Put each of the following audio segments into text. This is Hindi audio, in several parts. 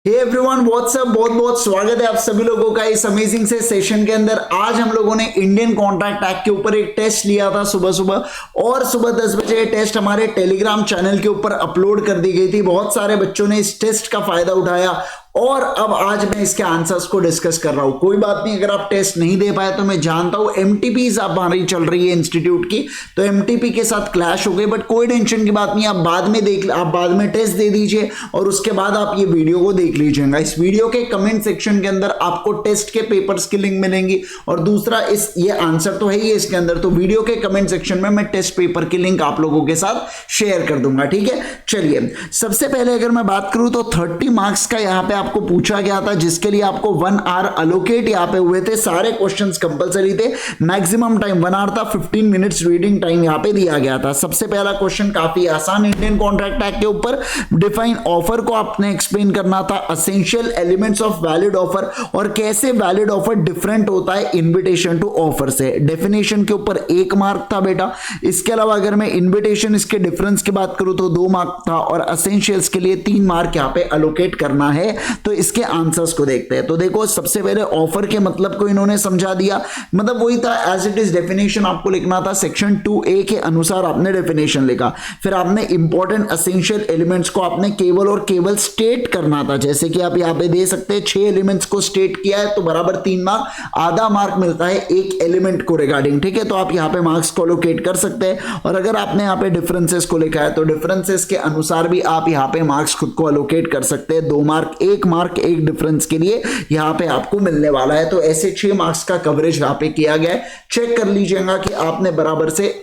हे एवरीवन व्हाट्सअप, बहुत बहुत स्वागत है आप सभी लोगों का इस अमेजिंग से सेशन के अंदर। आज हम लोगों ने इंडियन कॉन्ट्रैक्ट एक्ट के ऊपर एक टेस्ट लिया था सुबह सुबह, और सुबह 10 बजे ये टेस्ट हमारे टेलीग्राम चैनल के ऊपर अपलोड कर दी गई थी। बहुत सारे बच्चों ने इस टेस्ट का फायदा उठाया और अब आज मैं इसके आंसर्स को डिस्कस कर रहा हूं। कोई बात नहीं, अगर आप टेस्ट नहीं दे पाए तो मैं जानता हूं एमटीपीज आप हमारी चल रही है इंस्टीट्यूट की, तो एमटीपी के साथ क्लैश हो गई, बट कोई टेंशन की बात नहीं। आप बाद में आप बाद में टेस्ट दे दीजिए और उसके बाद आप ये वीडियो को देख लीजिएगा। इस वीडियो के कमेंट सेक्शन के अंदर आपको टेस्ट के पेपर्स की लिंक मिलेंगी और दूसरा ये आंसर तो है ही इसके अंदर, तो वीडियो के कमेंट सेक्शन में मैं टेस्ट पेपर की लिंक आप लोगों के साथ शेयर कर दूंगा। ठीक है, चलिए सबसे पहले अगर मैं बात करूं तो 30 मार्क्स का यहां पे आपको पूछा गया था, जिसके लिए आपको 1 आवर अलोकेट यहां पे हुए थे। सारे क्वेश्चंस कंपलसरी थे, मैक्सिमम टाइम 1 आवर था, 15 मिनट्स रीडिंग टाइम यहां पे दिया गया था। सबसे पहला क्वेश्चन काफी आसान, इंडियन कॉन्ट्रैक्ट एक्ट के ऊपर डिफाइन ऑफर को आपने एक्सप्लेन करना था, essential elements of valid offer और कैसे वैलिड ऑफर डिफरेंट होता है इन्विटेशन टू ऑफर से। डेफिनेशन के ऊपर 1 मार्क था बेटा। इसके अलावा अगर मैं इन्विटेशन इसके डिफरेंस की बात करूं तो 2 मार्क था और एसेंशियल्स के लिए 3 मार्क यहां पे अलोकेट करना है। तो इसके आंसर्स को देखते हैं। तो देखो सबसे पहले ऑफर के मतलब को इन्होंने समझा दिया, मतलब वही था एज इट इज। डेफिनेशन आपको लिखना था, सेक्शन 2A के अनुसार आपने डेफिनेशन लिखा, फिर आपने इंपॉर्टेंट एसेंशियल एलिमेंट्स को आपने केवल और केवल स्टेट करना था। जैसे कि आप यहां पे दे सकते हैं 6 एलिमेंट्स को स्टेट किया है तो बराबर 3 मार्क, आधा मार्क मिलता है एक एलिमेंट को रिगार्डिंग। ठीक है, तो आप यहां पे मार्क्स को अलोकेट कर सकते हैं। और अगर आपने यहां पे डिफरेंसेस को लिखा है तो डिफरेंसेस के अनुसार भी आप यहां पे मार्क्स खुद को अलोकेट कर सकते हैं। 2 मार्क, 1 मार्क एक डिफरेंस के लिए यहां पे आपको मिलने वाला है। तो ऐसे 6 मार्क्स का कवरेज यहां पे किया गया है। चेक कर लीजिएगा कि आपने बराबर से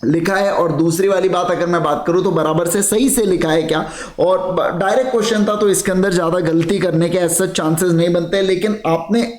लिखा है। और दूसरी वाली बात अगर मैं बात करूं तो बराबर से सही से लिखा है क्या, और डायरेक्ट क्वेश्चन था तो इसके अंदर ज्यादा गलती करने के ऐसे चांसेस नहीं बनते, लेकिन आपने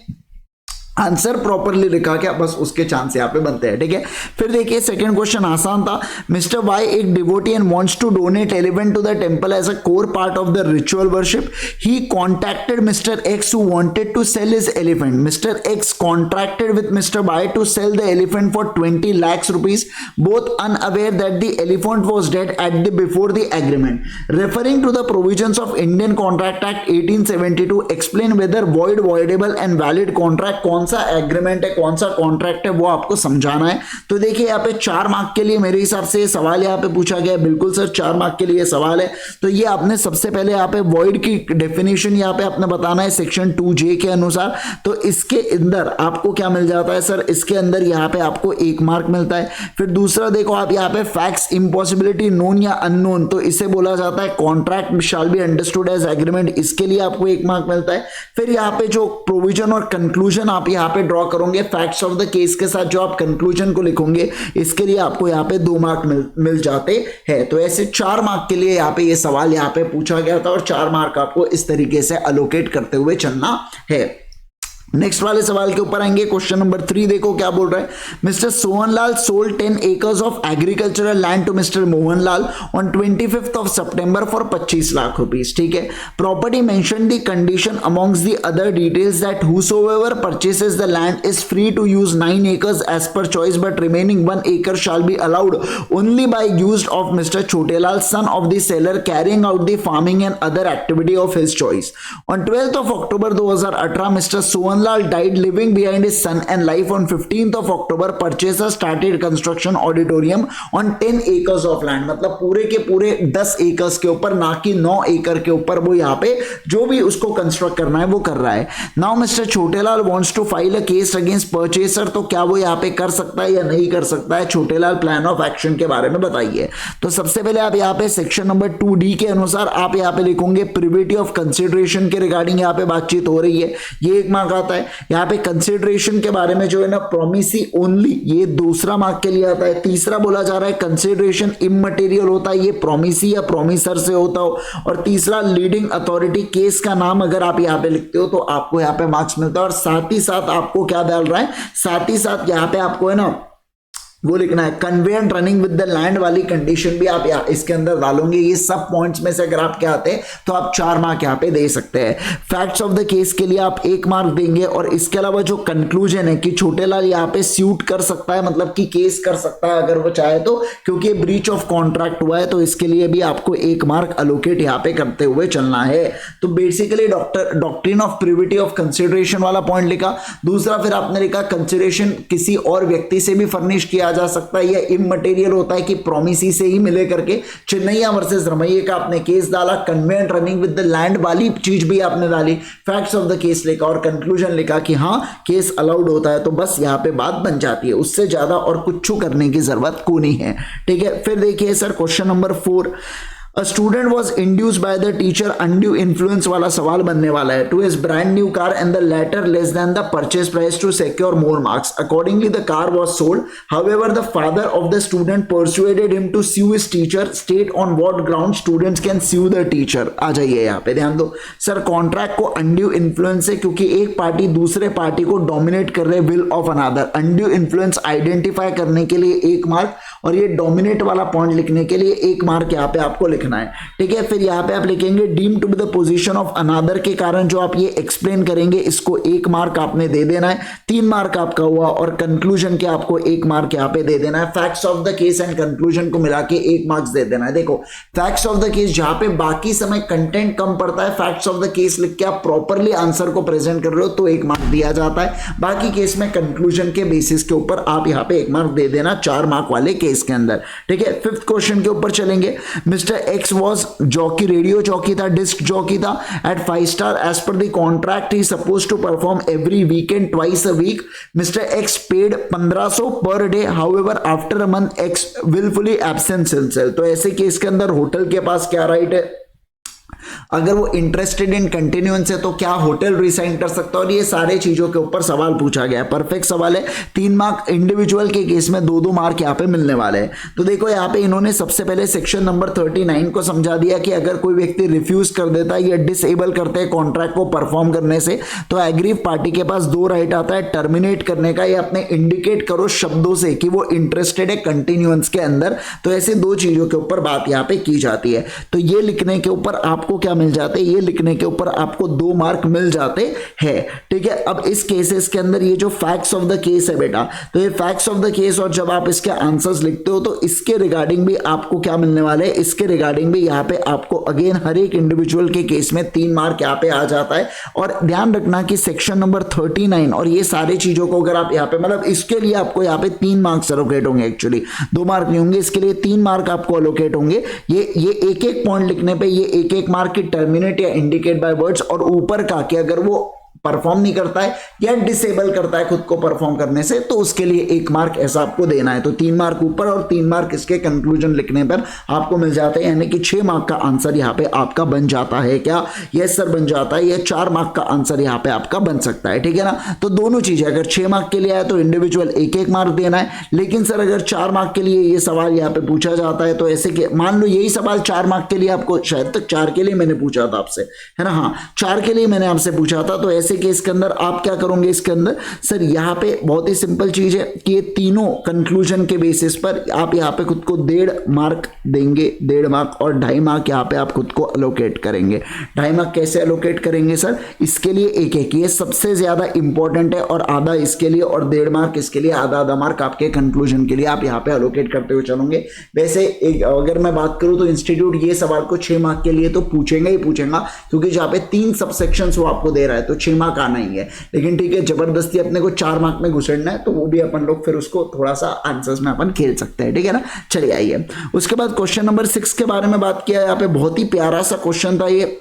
आंसर प्रॉपरली लिखा क्या, बस उसके चांस यहां पे बनते हैं। ठीक है, फिर देखिए सेकंड क्वेश्चन आसान था। मिस्टर वाई एक devotee and wants to donate elephant to the temple as a core part of the ritual worship. He contacted mister X who wanted to sell his elephant. Mister X contracted with mister Y to sell the elephant for 20 lakhs rupees, both unaware that the elephant was dead at the before the agreement. Referring to the provisions of Indian Contract Act 1872, explain whether void, voidable and valid contract कौन सा एग्रीमेंट है, कौन सा कॉन्ट्रैक्ट है, वो आपको समझाना है। तो देखिए यहाँ पे 4 मार्क के लिए मेरे हिसाब से सवाल यहाँ पे पूछा गया है। बिल्कुल सर, 4 मार्क के लिए सवाल है। तो ये आपने सबसे पहले यहाँ पे वॉइड की डेफिनेशन यहाँ पे आपने बताना है सेक्शन 2J के अनुसार। तो इसके अंदर आपको क्या मिल जाता है सर, इसके अंदर यहाँ पे आपको 1 मार्क मिलता है। फिर दूसरा देखो आप यहाँ पे फैक्ट्स, इम्पॉसिबिलिटी, नोन या अननोन, तो इसे बोला जाता है contract shall be understood as agreement, इसके लिए आपको 1 मार्क मिलता है। फिर यहाँ पे जो प्रोविजन और कंक्लूजन आप यहाँ पे ड्रॉ करोगे फैक्ट्स ऑफ द केस के साथ, जो आप कंक्लूजन को लिखोगे, इसके लिए आपको यहाँ पे 2 मार्क मिल जाते हैं। तो ऐसे 4 मार्क के लिए यहाँ पे ये सवाल यहाँ पे पूछा गया था और 4 मार्क आपको इस तरीके से अलोकेट करते हुए चलना है। नेक्स्ट वाले सवाल के ऊपर आएंगे। क्वेश्चन नंबर 3 देखो क्या बोल रहा है। Mister Sohanlal sold 10 acres of agricultural land to mister Mohanlal on 25th of September for 25 lakh rupees. ठीक है, property mention the condition amongst the other details that whosoever purchases the land is free to use 9 acres as per choice, but remaining 1 acre shall be allowed only by use of Mr. Chotelal, son of the seller, carrying out the farming and other activity of his choice. On 12th of October 2018, Mr. Sohanlal died leaving behind his son and life. On 15th of October, purchaser started construction auditorium on 10 acres of land। मतलब पूरे के पूरे 10 एकर्स के ऊपर, ना कि 9 एकड़ के ऊपर, वो यहाँ पे जो भी उसको कंस्ट्रक्ट करना है वो कर रहा है। Now mister Chhotelal wants to file a case against purchaser, तो क्या वो यहाँ पे कर सकता है या नहीं कर सकता है? छोटेलाल प्लान ऑफ एक्शन के बारे में बताइए। तो सबसे पहले आप यहाँ पे सेक्शन नंबर 2D के अनुसार आप यहाँ पे लिखोगे प्रिविटी ऑफ कंसिडरेशन के रिगार्डिंग यहाँ पे बातचीत हो रही है, ये 1 मार्क आता है। यहाँ पे कंसिडरेशन के बारे में जो है ना प्रोमिसी ओनली, ये 2रा मार्क के लिए आता है। तीसरा बोला जा रहा है कंसिडरेशन इमटेरियल होता है, ये प्रोमिसी या प्रोमिसर से होता हो। और तीसरा लीडिंग अथॉरिटी, केस का नाम अगर आप यहाँ पे लिखते हो तो आपको यहाँ पे मार्क्स मिलता है। और साथ ही साथ आपको क्या डाल रहा है, साथ ही साथ यहाँ पे आपको है ना वो लिखना है। Convey and running with the land वाली कंडीशन भी आप यहाँ इसके अंदर डालोगे। ये सब पॉइंट्स में से अगर आपके आते हैं तो आप 4 मार्क यहाँ पे दे सकते हैं। फैक्ट्स ऑफ द केस के लिए आप 1 मार्क देंगे, और इसके अलावा जो कंक्लूजन है कि छोटेलाल यहाँ पे स्यूट कर सकता है, मतलब कि केस कर सकता है अगर वो चाहे तो, क्योंकि ब्रीच ऑफ कॉन्ट्रैक्ट हुआ है, तो इसके लिए भी आपको 1 मार्क अलोकेट यहाँ पे करते हुए चलना है। तो basically doctrine of privity of consideration वाला पॉइंट लिखा। दूसरा फिर आपने लिखा कंसिडरेशन किसी और व्यक्ति से भी फर्निश किया जा सकता है, यह इमटेरियल होता है कि प्रोमिसी से ही मिले करके। चिन्नैया वर्सेस रमैया का आपने केस डाला। Convey and running with the land वाली चीज भी आपने डाली। फैक्ट्स ऑफ द केस लिखा और कंक्लूजन लिखा कि हाँ केस अलाउड होता है, तो बस यहां पे बात बन जाती है, उससे ज्यादा और कुछ करने की जरूरत को नहीं है। ठीक है, फिर देखिए sir question number 4, A student was induced by the teacher undue influence वाला सवाल बनने वाला है to his brand new car and the latter less than the purchase price to secure more marks. Accordingly, the car was sold. However, the father of the student persuaded him to sue his teacher. State on what ground students can sue the teacher. आ जाइए यहाँ पे ध्यान दो सर। कॉन्ट्रैक्ट को undue influence है क्योंकि एक पार्टी दूसरे पार्टी को डोमिनेट कर रहे will of another. undue influence identify करने के लिए 1 मार्क, और ये डोमिनेट वाला पॉइंट लिखने के लिए 1 मार्क यहाँ पे आपको लिखना है। ठीक है, फिर यहाँ पे आप लिखेंगे deem to be the position of another के कारण जो आप ये एक्सप्लेन करेंगे, इसको 1 मार्क आपने दे देना है। 3 मार्क आपका हुआ, और कंक्लूजन के आपको 1 मार्क यहाँ पे दे देना है। Facts of the case and conclusion को मिला के 1 मार्क्स दे देना है। देखो फैक्ट्स ऑफ द केस जहां पे बाकी समय कंटेंट कम पड़ता है, फैक्ट्स ऑफ द केस लिख के आप प्रॉपरली आंसर को प्रेजेंट कर रहे हो तो 1 मार्क दिया जाता है। बाकी केस में कंक्लूजन के बेसिस के ऊपर आप यहाँ पे 1 मार्क दे देना 4 मार्क वाले केस के अंदर। ठीक है, 5th क्वेश्चन के ऊपर चलेंगे। Mister X was jockey, radio jockey था, डिस्क जॉकी था at 5 star. As per the contract he suppose to perform every weekend twice a week. Mister X paid 1500 per day. However after a month X wilfully absent himself. तो ऐसे केस के अंदर होटल के पास क्या राइट है? अगर वो इंटरेस्टेड इन कंटिन्यूएंस है तो क्या होटल रिसाइन कर सकता है, और ये सारे चीजों के ऊपर सवाल पूछा गया है। परफेक्ट सवाल है। 3 मार्क इंडिविजुअल के केस में 2-2 मार्क यहाँ पे मिलने वाले हैं। तो देखो यहाँ पे इन्होंने सबसे पहले सेक्शन नंबर 39 को समझा दिया कि अगर कोई व्यक्ति रिफ्यूज कर देता है या डिसेबल करते हैं कॉन्ट्रैक्ट को परफॉर्म करने से, तो एग्रीव पार्टी के पास 2 राइट आता है टर्मिनेट करने का, या अपने इंडिकेट करो शब्दों से कि वो इंटरेस्टेड है कंटिन्यूएंस के अंदर। तो ऐसे 2 चीजों के ऊपर बात यहाँ पे की जाती है। तो ये लिखने के ऊपर आपको क्या मिल जाते हैं? ये लिखने के ऊपर आपको 2 मार्क मिल जाते हैं। ठीक है, अब इस केसेस के अंदर ये जो फैक्ट्स ऑफ द केस है बेटा, तो ये फैक्ट्स ऑफ द केस, और जब आप इसके आंसर्स लिखते हो तो इसके रिगार्डिंग भी आपको क्या मिलने वाले हैं? इसके रिगार्डिंग भी यहाँ पे आपको अगेन हर एक इंडिविजुअल के केस में 3 मार्क यहाँ पे आ जाता है। और ध्यान रखना कि सेक्शन नंबर 39 और ये सारी चीजों को अगर आप यहाँ पे, मतलब इसके लिए आपको यहाँ पे 3 मार्क्स अलोकेट होंगे। एक्चुअली 2 मार्क नहीं होंगे, इसके लिए 3 मार्क आपको अलोकेट होंगे। ये एक पॉइंट लिखने पे ये एक मार्क की टर्मिनेट या इंडिकेट बाय वर्ड्स, और ऊपर का कि अगर वो परफॉर्म नहीं करता है या डिसेबल करता है खुद को परफॉर्म करने से, तो उसके लिए 1 मार्क ऐसा आपको देना है। तो 3 मार्क ऊपर और 3 मार्क इसके कंक्लूजन लिखने पर आपको मिल जाते हैं, यानी कि 6 मार्क का आंसर यहाँ पे आपका बन जाता है। क्या? यस सर बन जाता है। यह 4 मार्क का आंसर यहाँ पे आपका बन सकता है। ठीक है ना? तो दोनों चीजें, अगर 6 मार्क के लिए आया तो इंडिविजुअल 1-1 मार्क देना है, लेकिन सर अगर 4 मार्क के लिए ये सवाल यहाँ पे पूछा जाता है तो ऐसे मान लो यही सवाल 4 मार्क के लिए आपको, शायद तक 4 के लिए मैंने पूछा था आपसे, है ना? हाँ 4 के लिए मैंने आपसे पूछा था। तो ऐसे केस के अंदर आप क्या करोगे? इसके अंदर सर यहाँ पे बहुत ही सिंपल चीज है कि ये तीनों कंक्लूजन के बेसिस पर आप यहाँ पे खुद को 1.5 मार्क देंगे, 1.5 मार्क, और 2.5 मार्क यहाँ पे आप खुद को अलोकेट करेंगे। 2.5 मार्क कैसे अलोकेट करेंगे सर? इसके लिए 1-1, ये सबसे ज्यादा इंपॉर्टेंट है, और आधा इसके लिए और 1.5 मार्क इसके लिए, आधा मार्क आपके कंक्लूजन के लिए आप यहाँ पे अलोकेट करते हुए चलोगे। वैसे अगर मैं बात करूं तो इंस्टीट्यूट ये सवाल को 6 मार्क के लिए तो पूछेंगे ही पूछेगा, क्योंकि जहाँ पे 3 सबसेक्शन वो आपको दे रहा है तो 6 मार्क आना ही है। लेकिन ठीक है, जबरदस्ती अपने को 4 मार्क में घुसेड़ना है तो वो भी अपन लोग फिर उसको थोड़ा सा आंसर्स में अपन खेल सकते हैं। ठीक है ना? चलिए आइए, उसके बाद क्वेश्चन नंबर 6 के बारे में बात किया। यहाँ पे बहुत ही प्यारा सा क्वेश्चन था ये।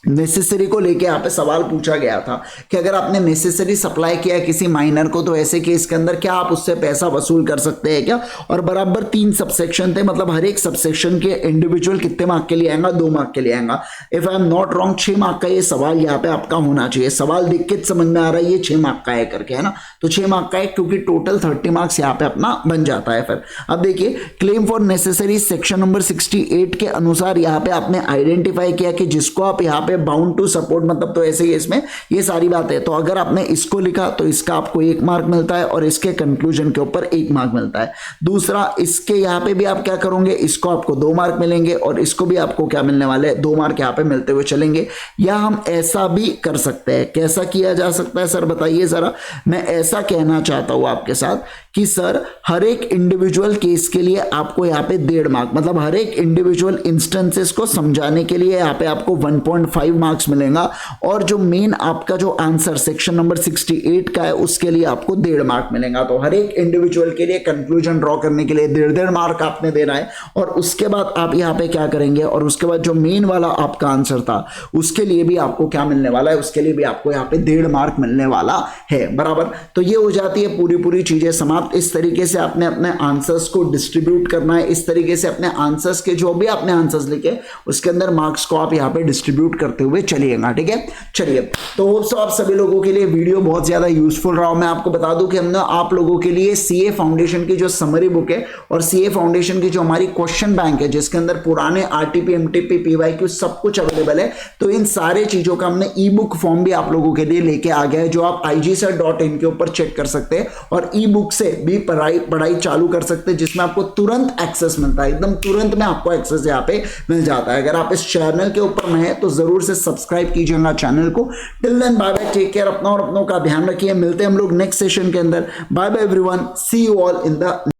नेसेसरी को लेके यहाँ पे सवाल पूछा गया था कि अगर आपने नेसेसरी सप्लाई किया किसी माइनर को तो ऐसे केस के अंदर क्या आप उससे पैसा वसूल कर सकते हैं क्या? और बराबर 3 सबसेक्शन थे, मतलब हर एक सबसेक्शन के इंडिविजुअल कितने मार्क के लिए आएगा? 2 मार्क के लिए आएगा। If I am not wrong 6 mark का ये सवाल यहाँ पे आपका होना चाहिए। सवाल देख के समझ में आ रहा है ये 6 मार्क का है करके, है ना? तो 6 मार्क का है, क्योंकि टोटल 30 मार्क्स यहाँ पे अपना बन जाता है। फिर अब देखिए, claim for necessary section number 68 के अनुसार यहाँ पे आपने आइडेंटिफाई किया कि जिसको आप यहाँ पे बाउंड टू सपोर्ट मतलब तो ऐसे ही इसमें ये सारी बात है। तो अगर आपने इसको लिखा तो इसका आपको 1 मार्क मिलता है और इसके कंक्लूजन के ऊपर 1 मार्क मिलता है। दूसरा, इसके यहाँ पे भी आप क्या करोगे, इसको आपको 2 मार्क मिलेंगे और इसको भी आपको क्या मिलने वाले हैं, 2 मार्क यहाँ पे मिलते हुए चलेंगे। या हम ऐसा भी कर सकते हैं, कैसा किया जा सकता है सर बताइए जरा। मैं ऐसा कहना चाहता हूं आपके साथ कि सर हर एक इंडिविजुअल केस के लिए आपको यहाँ पे 1.5 मार्क, मतलब हर एक इंडिविजुअल इंस्टेंसेस को समझाने के लिए यहाँ पे आपको 1.5 मार्क्स मिलेगा और जो मेन आपका जो आंसर सेक्शन नंबर 68 का है उसके लिए आपको 1.5 मार्क मिलेगा। तो हर एक इंडिविजुअल के लिए कंक्लूजन ड्रॉ करने के लिए 1.5 मार्क आपने देना है और उसके बाद आप यहाँ पे क्या करेंगे, और उसके बाद जो मेन वाला आपका आंसर था उसके लिए भी आपको क्या मिलने वाला है, उसके लिए भी आपको यहाँ पे 1.5 मार्क मिलने वाला है, बराबर। तो ये हो जाती है पूरी चीजें समाप्त। इस तरीके से आपने अपने आंसर्स को डिस्ट्रीब्यूट करना है, इस तरीके से अपने आंसर्स के जो भी आपने आंसर्स लिखे उसके अंदर मार्क्स को आप यहाँ पे डिस्ट्रीब्यूट करते हुए चलिएगा, ठीक है। चलिए, तो होप सो आप सभी लोगों के लिए वीडियो बहुत ज्यादा यूजफुल रहा। मैं आपको बता दूं कि हमने आप लोगों के लिए सीए फाउंडेशन की जो समरी बुक है और सीए फाउंडेशन की जो हमारी क्वेश्चन बैंक है जिसके अंदर पुराने आरटीपी, एमटीपी, पीवाईक्यू सब कुछ अवेलेबल है, तो इन सारे चीजों का हमने ई बुक फॉर्म भी आप लोगों के लिए लेके आ गया है जो आप igsir.in के ऊपर चेक कर सकते हैं और ई बुक से भी पढ़ाई चालू कर सकते हैं जिसमें आपको तुरंत एक्सेस मिलता है, एकदम तुरंत में आपको एक्सेस यहाँ पे मिल जाता है। अगर आप इस चैनल के ऊपर नए हैं तो जरूर से सब्सक्राइब कीजिएगा चैनल को। Till then bye bye, take care, अपना और अपनों का ध्यान रखिए। मिलते हैं हम लोग नेक्स्ट सेशन के अंदर। Bye bye everyone, see you all in the